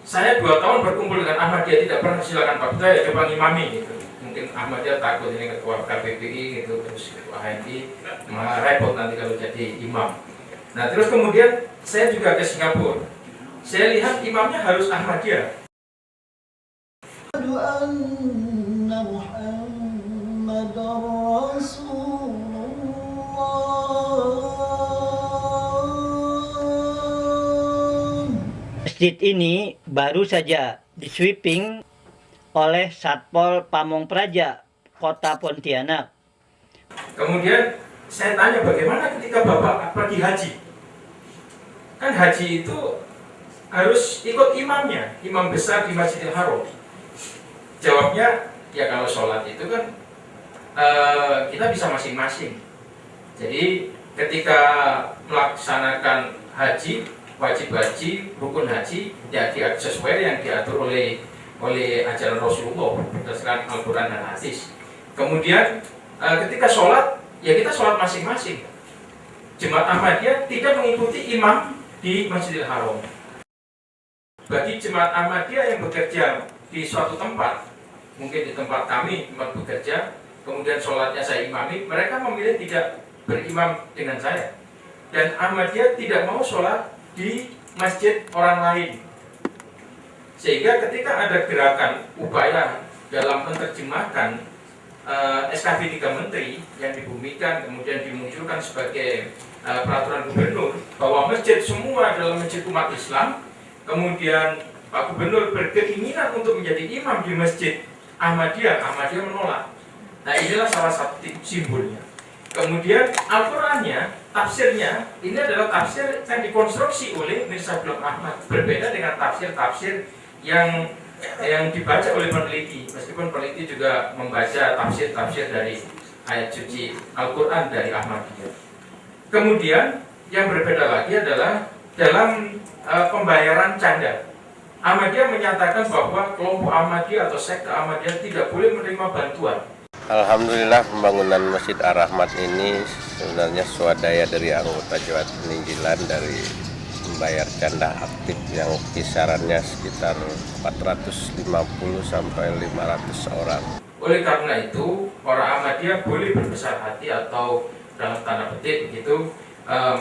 Saya 2 tahun berkumpul dengan Ahmadiyah tidak pernah silakan Pak saya coba ngimami gitu. Mungkin Ahmadiyah takut ini ketua KPPI gitu, terus ketua HMI malah repot nanti kalau jadi imam. Nah, terus kemudian saya juga ke Singapura. Saya lihat imamnya harus Ahmadiyah. Masjid ini baru saja disweeping oleh Satpol Pamong Praja Kota Pontianak. Kemudian saya tanya bagaimana ketika Bapak pergi haji? Kan haji itu harus ikut imamnya, imam besar di Masjidil Haram. Jawabnya, ya kalau sholat itu kan kita bisa masing-masing. Jadi ketika melaksanakan haji, wajib haji, rukun haji, ya sesuai yang diatur oleh ajaran Rasulullah berdasarkan Al-Quran dan Hadis. Kemudian ketika sholat, ya kita sholat masing-masing. Jemaat Ahmadiyah tidak mengikuti imam di Masjidil Haram. Bagi jemaat Ahmadiyah yang bekerja di suatu tempat, mungkin di tempat kami tempat bekerja, kemudian sholatnya saya imami, mereka memilih tidak berimam dengan saya. Dan Ahmadiyah tidak mau sholat di masjid orang lain. Sehingga ketika ada gerakan upaya dalam menerjemahkan SKB 3 Menteri yang dibumikan kemudian dimunculkan sebagai peraturan gubernur bahwa masjid semua adalah masjid umat Islam, kemudian Pak Gubernur berkeinginan untuk menjadi imam di masjid Ahmadiyah menolak. Nah, inilah salah satu simbolnya. Kemudian Al-Qurannya, tafsirnya, ini adalah tafsir yang dikonstruksi oleh Mirza Ghulam Ahmad, berbeda dengan tafsir-tafsir yang dibaca oleh peneliti, meskipun peneliti juga membaca tafsir-tafsir dari ayat suci Al-Quran dari Ahmadiyah. Kemudian yang berbeda lagi adalah dalam pembayaran canda. Ahmadiyah menyatakan bahwa kelompok Ahmadiyah atau sekte Ahmadiyah tidak boleh menerima bantuan. Alhamdulillah pembangunan Masjid Ar-Rahmat ini sebenarnya swadaya dari anggota Jawa Peninggilan dari membayar canda aktif yang kisarannya sekitar 450 sampai 500 orang. Oleh karena itu, para Ahmadiyah boleh berbesar hati atau dalam tanda petik begitu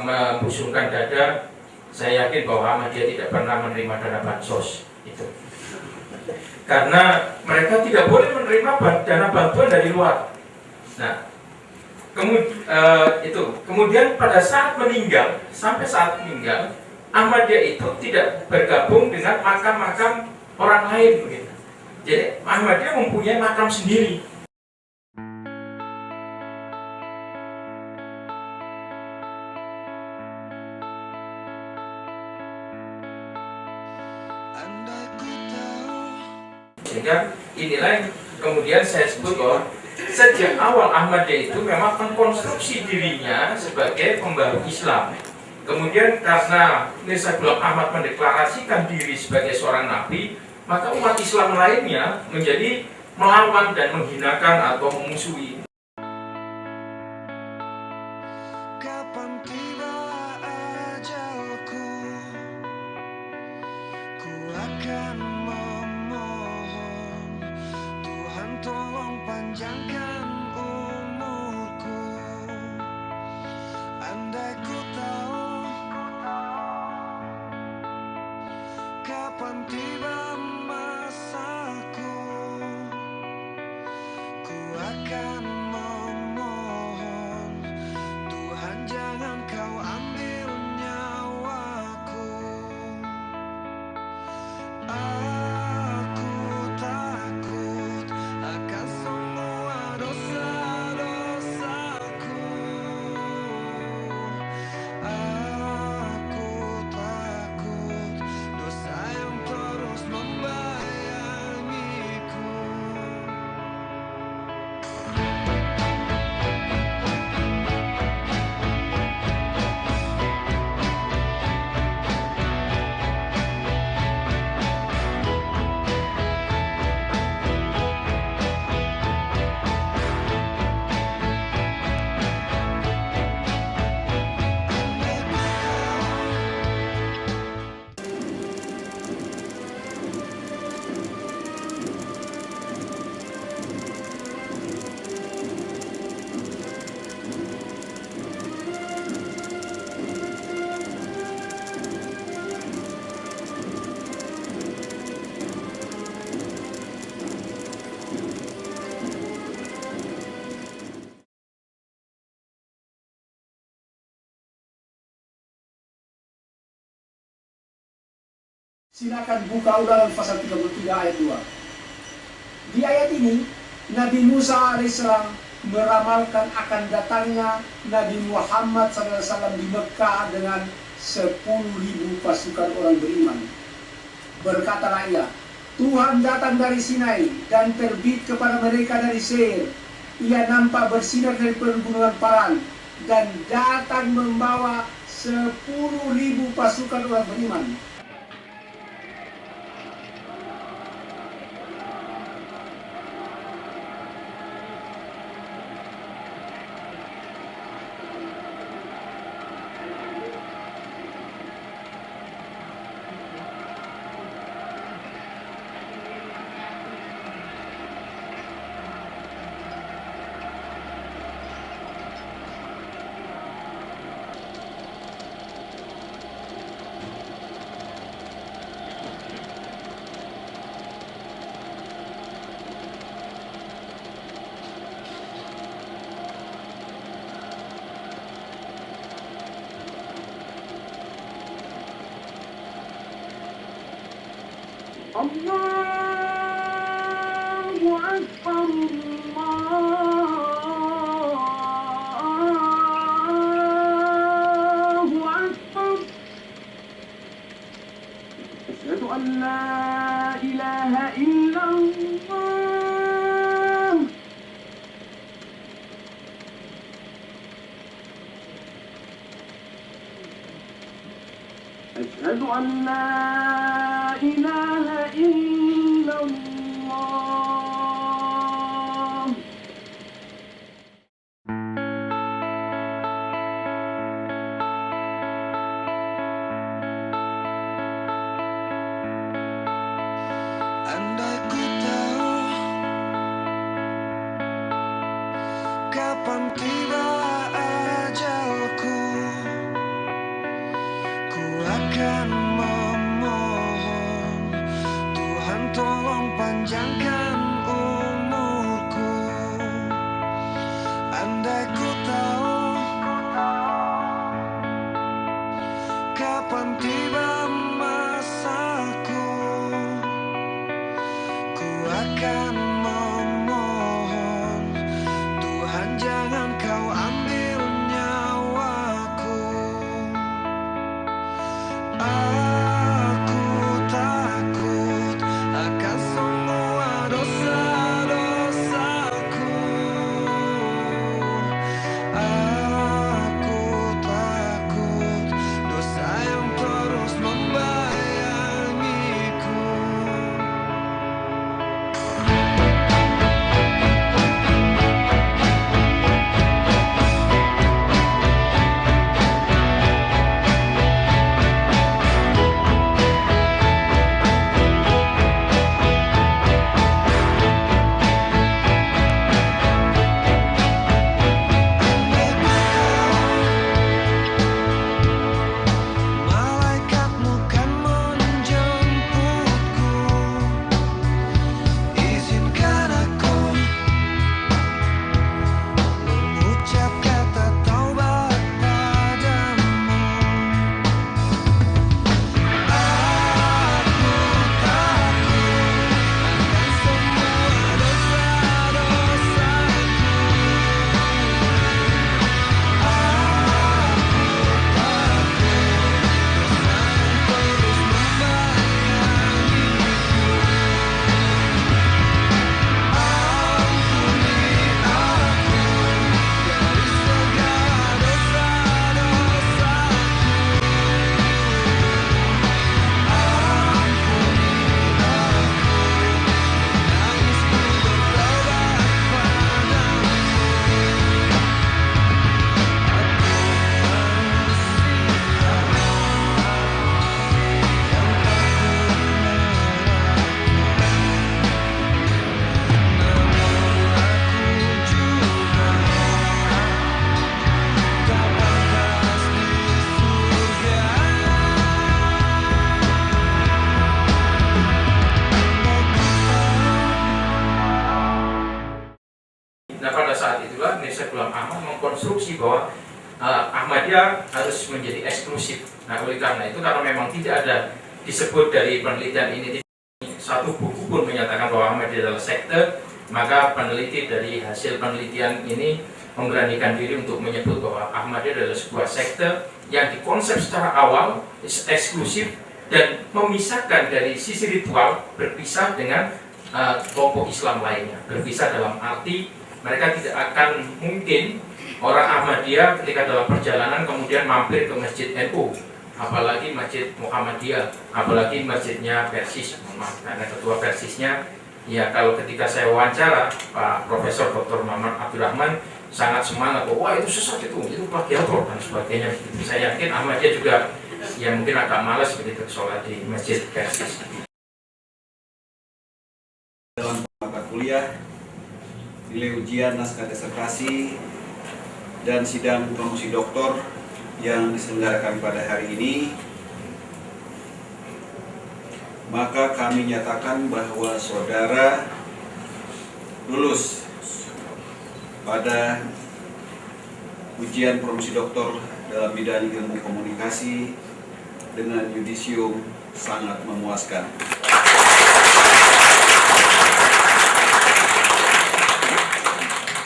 membusungkan dada. Saya yakin bahwa Ahmadiyah tidak pernah menerima dana bansos itu. Karena mereka tidak boleh menerima dana bantuan dari luar. Nah, kemudian pada saat meninggal, sampai saat meninggal, Ahmadiyah itu tidak bergabung dengan makam-makam orang lain begitu. Jadi Ahmadiyah mempunyai makam sendiri. Sehingga inilah yang kemudian saya sebut bahwa sejak awal Ahmadiyah itu memang mengkonstruksi dirinya sebagai pembaru Islam. Kemudian karena Mirza Ghulam Ahmad mendeklarasikan diri sebagai seorang nabi, maka umat Islam lainnya menjadi melawan dan menghinakan atau memusuhi. Kapan tiba ajalku, ku akan memohon Tuhan tolong panjangkan umurku. Andai ku tahu kapan tiba masaku, ku akan memohon Tuhan jangan kau ambil nyawaku. Aku takut akan semua dosa-dosaku. Aku takut dosa yang terus membayangiku. Silakan buka Ulangan pasal 33 ayat 2. Di ayat ini, Nabi Musa alaihissalam meramalkan akan datangnya Nabi Muhammad SAW di Mekah dengan 10.000 pasukan orang beriman. Berkatalah ia, Tuhan datang dari Sinai dan terbit kepada mereka dari Seir. Ia nampak bersinar dari pergunungan Paran dan datang membawa 10.000 pasukan orang beriman. Allahu Akbar, Allahu Akbar. Asyhadu an la ilaha illallah. Asyhadu an la ilaha illallah. Andai ku tahu kapan tiba ajalku, ku akan memohon Tuhan tolong panjangkan umurku. Andai ku tahu kapan tiba masaku, ku akan memohon Tuhan jangan kau ambil nyawaku. Aku takut akan semua dosa-dosaku. Aku takut bahwa Ahmadiyah harus menjadi eksklusif. Nah, oleh karena itu, karena memang tidak ada disebut dari penelitian ini satu buku pun menyatakan bahwa Ahmadiyah adalah sekte, maka peneliti dari hasil penelitian ini memberanikan diri untuk menyebut bahwa Ahmadiyah adalah sebuah sekte yang dikonsep secara awal eksklusif dan memisahkan dari sisi ritual, berpisah dengan kelompok Islam lainnya. Berpisah dalam arti mereka tidak akan mungkin orang Ahmadiyah ketika dalam perjalanan kemudian mampir ke Masjid NU, apalagi Masjid Muhammadiyah, apalagi masjidnya Persis, karena ketua Persisnya, ya kalau ketika saya wawancara Pak Profesor Dr. Muhammad Abdurrahman sangat semangat, wah itu sesat itu plagiator dan sebagainya. Saya yakin Ahmadiyah juga ya mungkin agak malas begitu sholat di Masjid Persis. Dalam mata kuliah, nilai ujian naskah disertasi dan sidang promosi doktor yang diselenggarakan pada hari ini, maka kami nyatakan bahwa saudara lulus pada ujian promosi doktor dalam bidang ilmu komunikasi dengan yudisium sangat memuaskan.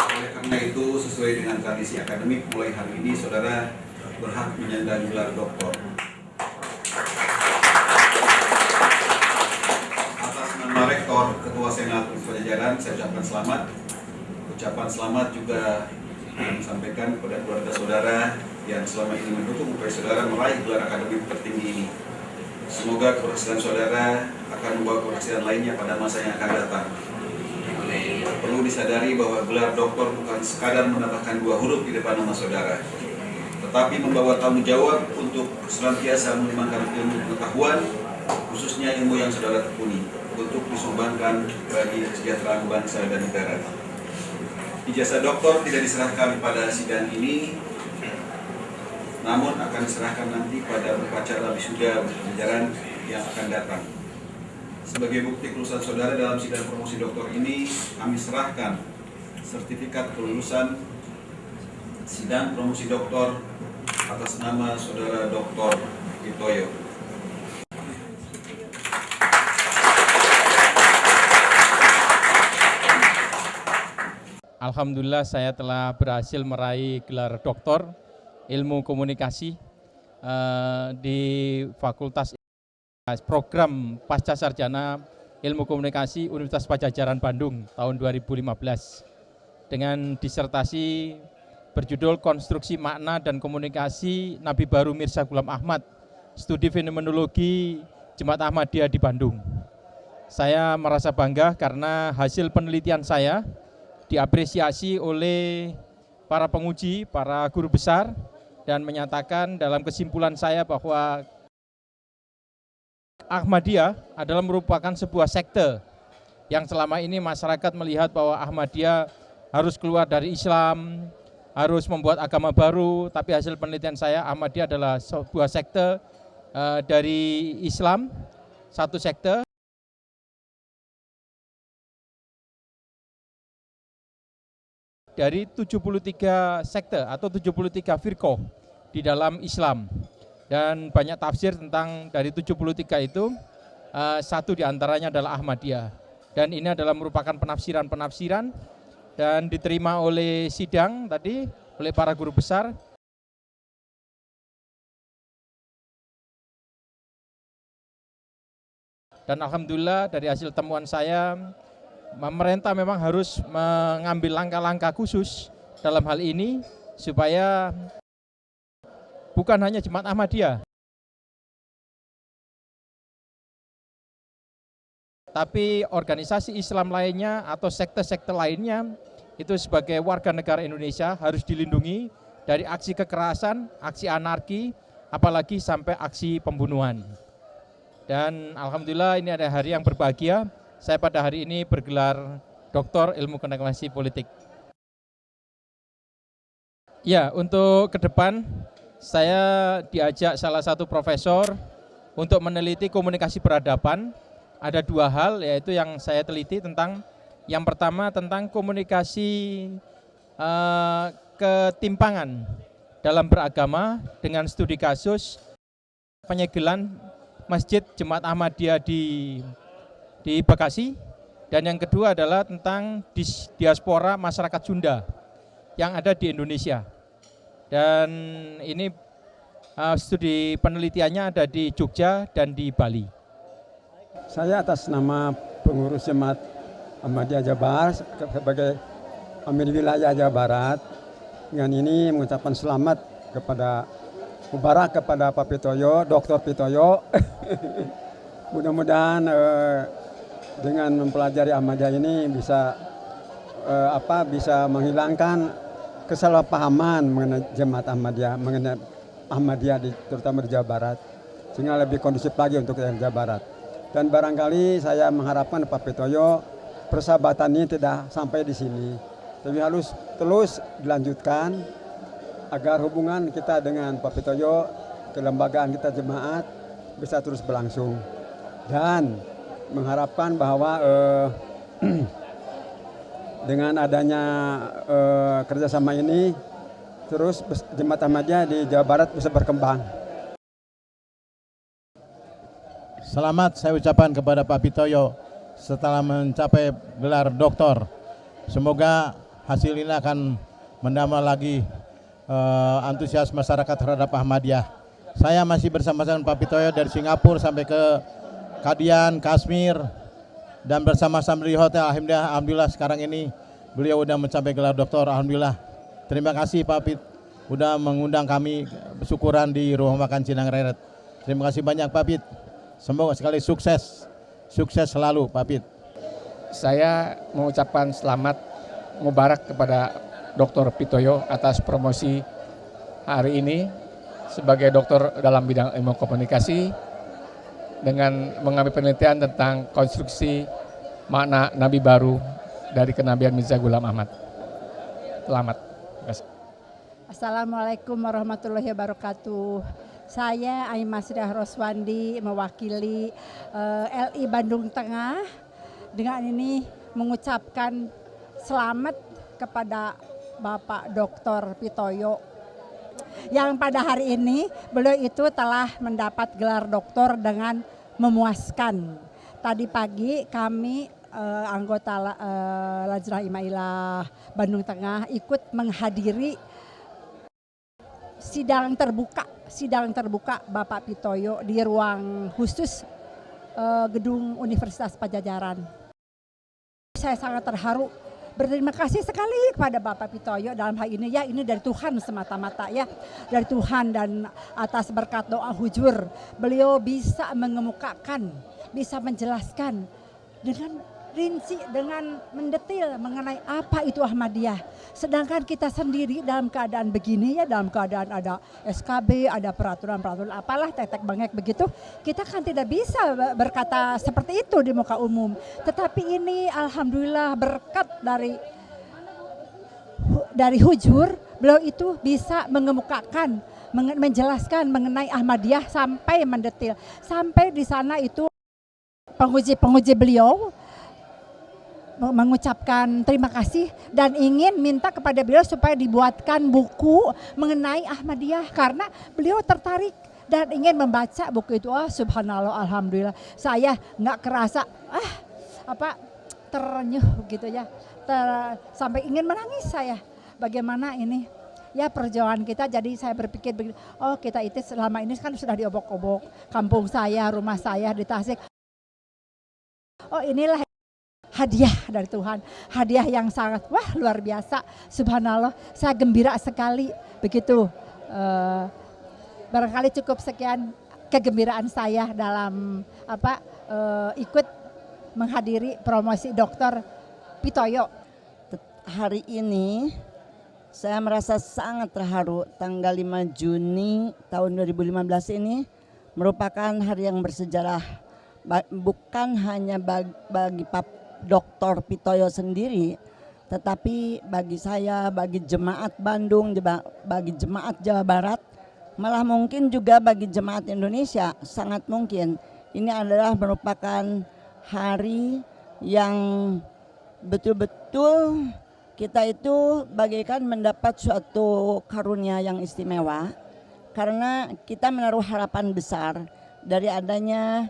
Oleh karena itu, sesuai dengan tradisi akademik, mulai hari ini saudara berhak menyandang gelar doktor. Atas nama Rektor, Ketua Senat Pajajaran, saya ucapkan selamat. Ucapan selamat juga disampaikan kepada keluarga saudara yang selama ini mendukung upaya saudara meraih gelar akademik tertinggi ini. Semoga keberhasilan saudara akan membawa keberhasilan lainnya pada masa yang akan datang. Perlu disadari bahwa gelar doktor bukan sekadar menambahkan 2 huruf di depan nama saudara, tetapi membawa tanggung jawab untuk senantiasa mengembangkan ilmu pengetahuan, khususnya ilmu yang saudara tekuni, untuk disumbangkan bagi kesejahteraan bangsa dan negara. Ijazah doktor tidak diserahkan pada sidang ini, namun akan diserahkan nanti pada upacara wisuda Pajajaran yang akan datang. Sebagai bukti kelulusan saudara dalam sidang promosi doktor ini, kami serahkan sertifikat kelulusan sidang promosi doktor atas nama saudara Dr. Itoyo. Alhamdulillah saya telah berhasil meraih gelar doktor ilmu komunikasi di Fakultas Program Pasca Sarjana Ilmu Komunikasi Universitas Pajajaran Bandung tahun 2015 dengan disertasi berjudul Konstruksi Makna dan Komunikasi Nabi Baru Mirza Ghulam Ahmad, Studi Fenomenologi Jemaat Ahmadiyah di Bandung. Saya merasa bangga karena hasil penelitian saya diapresiasi oleh para penguji, para guru besar, dan menyatakan dalam kesimpulan saya bahwa Ahmadiyah adalah merupakan sebuah sekte yang selama ini masyarakat melihat bahwa Ahmadiyah harus keluar dari Islam, harus membuat agama baru, tapi hasil penelitian saya Ahmadiyah adalah sebuah sekte dari Islam, satu sekte dari 73 sekte atau 73 firqah di dalam Islam. Dan banyak tafsir tentang dari 73 itu, satu diantaranya adalah Ahmadiyah. Dan ini adalah merupakan penafsiran-penafsiran dan diterima oleh sidang tadi, oleh para guru besar. Dan alhamdulillah dari hasil temuan saya, pemerintah memang harus mengambil langkah-langkah khusus dalam hal ini supaya bukan hanya Jemaat Ahmadiyah, tapi organisasi Islam lainnya atau sekte-sekte lainnya itu sebagai warga negara Indonesia harus dilindungi dari aksi kekerasan, aksi anarki, apalagi sampai aksi pembunuhan. Dan alhamdulillah ini ada hari yang berbahagia. Saya pada hari ini bergelar Doktor Ilmu Komunikasi Politik. Ya, untuk ke depan saya diajak salah satu profesor untuk meneliti komunikasi peradaban. Ada 2 hal, yaitu yang saya teliti tentang yang pertama tentang komunikasi ketimpangan dalam beragama dengan studi kasus penyegelan Masjid Jemaat Ahmadiyah di Bekasi, dan yang kedua adalah tentang diaspora masyarakat Sunda yang ada di Indonesia. Dan ini studi penelitiannya ada di Jogja dan di Bali. Saya atas nama pengurus Jemaat Ahmadiyah Jabar sebagai Amir Wilayah Jawa Barat dengan ini mengucapkan selamat kepada mubarak kepada Pak Pitoyo, Dr. Pitoyo. Mudah-mudahan dengan mempelajari Ahmadiyah ini bisa bisa menghilangkan kesalahpahaman mengenai Jemaat Ahmadiyah, mengenai Ahmadiyah terutama di Jawa Barat, sehingga lebih kondusif lagi untuk Jawa Barat. Dan barangkali saya mengharapkan Pak Pitoyo persahabatan ini tidak sampai di sini, tapi harus terus dilanjutkan agar hubungan kita dengan Pak Pitoyo, kelembagaan kita jemaat bisa terus berlangsung, dan mengharapkan bahwa dengan adanya kerjasama ini terus Jemaat Ahmadiyah di Jawa Barat bisa berkembang. Selamat saya ucapkan kepada Pak Pitoyo setelah mencapai gelar doktor. Semoga hasil ini akan menambah lagi antusias masyarakat terhadap Ahmadiyah. Saya masih bersama-sama Pak Pitoyo dari Singapura sampai ke Kadian, Kashmir, dan bersama-sama di hotel. Alhamdulillah sekarang ini beliau sudah mencapai gelar doktor. Alhamdulillah. Terima kasih Pak Pit sudah mengundang kami syukuran di rumah makan Cinang Reret. Terima kasih banyak Pak Pit. Semoga sekali sukses selalu Pak Pit. Saya mengucapkan selamat mubarak kepada Dr. Pitoyo atas promosi hari ini sebagai doktor dalam bidang ilmu komunikasi dengan mengambil penelitian tentang konstruksi makna Nabi baru dari kenabian Mirza Ghulam Ahmad. Selamat. Assalamualaikum warahmatullahi wabarakatuh. Saya Aimasriah Roswandi mewakili LI Bandung Tengah dengan ini mengucapkan selamat kepada Bapak Dr. Pitoyo yang pada hari ini beliau itu telah mendapat gelar doktor dengan memuaskan. Tadi pagi kami anggota Lajnah Imailah Bandung Tengah ikut menghadiri sidang terbuka Bapak Pitoyo di ruang khusus gedung Universitas Pajajaran. Saya sangat terharu, berterima kasih sekali kepada Bapak Pitoyo dalam hal ini, ya ini dari Tuhan semata-mata ya, dari Tuhan, dan atas berkat doa hujur beliau bisa mengemukakan, bisa menjelaskan dengan rinci, dengan mendetil mengenai apa itu Ahmadiyah. Sedangkan kita sendiri dalam keadaan begini ya, dalam keadaan ada SKB, ada peraturan-peraturan apalah tetek bengek begitu, kita kan tidak bisa berkata seperti itu di muka umum. Tetapi ini alhamdulillah berkat dari hujur, beliau itu bisa mengemukakan, menjelaskan mengenai Ahmadiyah sampai mendetil. Sampai di sana itu penguji beliau mengucapkan terima kasih dan ingin minta kepada beliau supaya dibuatkan buku mengenai Ahmadiyah karena beliau tertarik dan ingin membaca buku itu. Subhanallah, alhamdulillah, saya nggak kerasa terenyuh gitu ya, sampai ingin menangis saya. Bagaimana ini ya perjuangan kita. Jadi saya berpikir begini, kita itu selama ini kan sudah diobok-obok kampung saya, rumah saya di Tasik. Inilah hadiah dari Tuhan, hadiah yang sangat luar biasa, subhanallah. Saya gembira sekali begitu. Barangkali cukup sekian kegembiraan saya dalam ikut menghadiri promosi Dr. Pitoyo. Hari ini saya merasa sangat terharu. Tanggal 5 Juni tahun 2015 ini merupakan hari yang bersejarah, bukan hanya bagi Pak Dr. Pitoyo sendiri, tetapi bagi saya, bagi jemaat Bandung, bagi jemaat Jawa Barat, malah mungkin juga bagi jemaat Indonesia, sangat mungkin. Ini adalah merupakan hari yang betul-betul kita itu bagaikan mendapat suatu karunia yang istimewa karena kita menaruh harapan besar dari adanya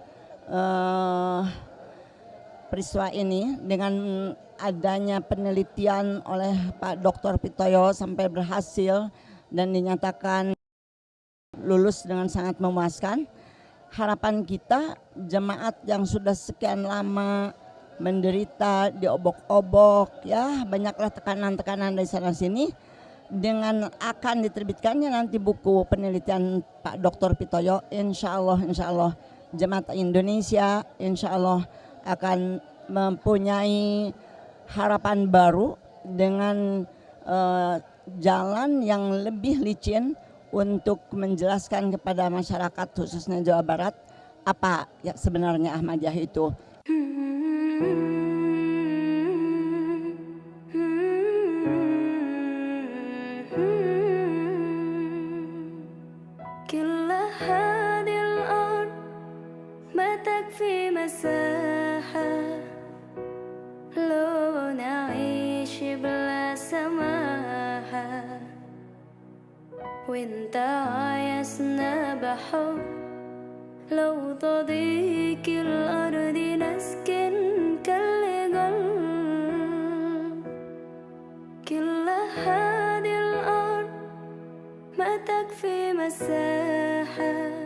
peristiwa ini dengan adanya penelitian oleh Pak Dr. Pitoyo sampai berhasil dan dinyatakan lulus dengan sangat memuaskan. Harapan kita jemaat yang sudah sekian lama menderita, diobok-obok, ya banyaklah tekanan-tekanan dari sana sini, dengan akan diterbitkannya nanti buku penelitian Pak Dr. Pitoyo, insya Allah jemaat Indonesia insya Allah akan mempunyai harapan baru dengan jalan yang lebih licin untuk menjelaskan kepada masyarakat khususnya Jawa Barat apa ya sebenarnya Ahmadiyah itu. وانت عايزنا بحب لو تضيق الأرض نسكن كالجل كل هذه الأرض ما تكفي مساحة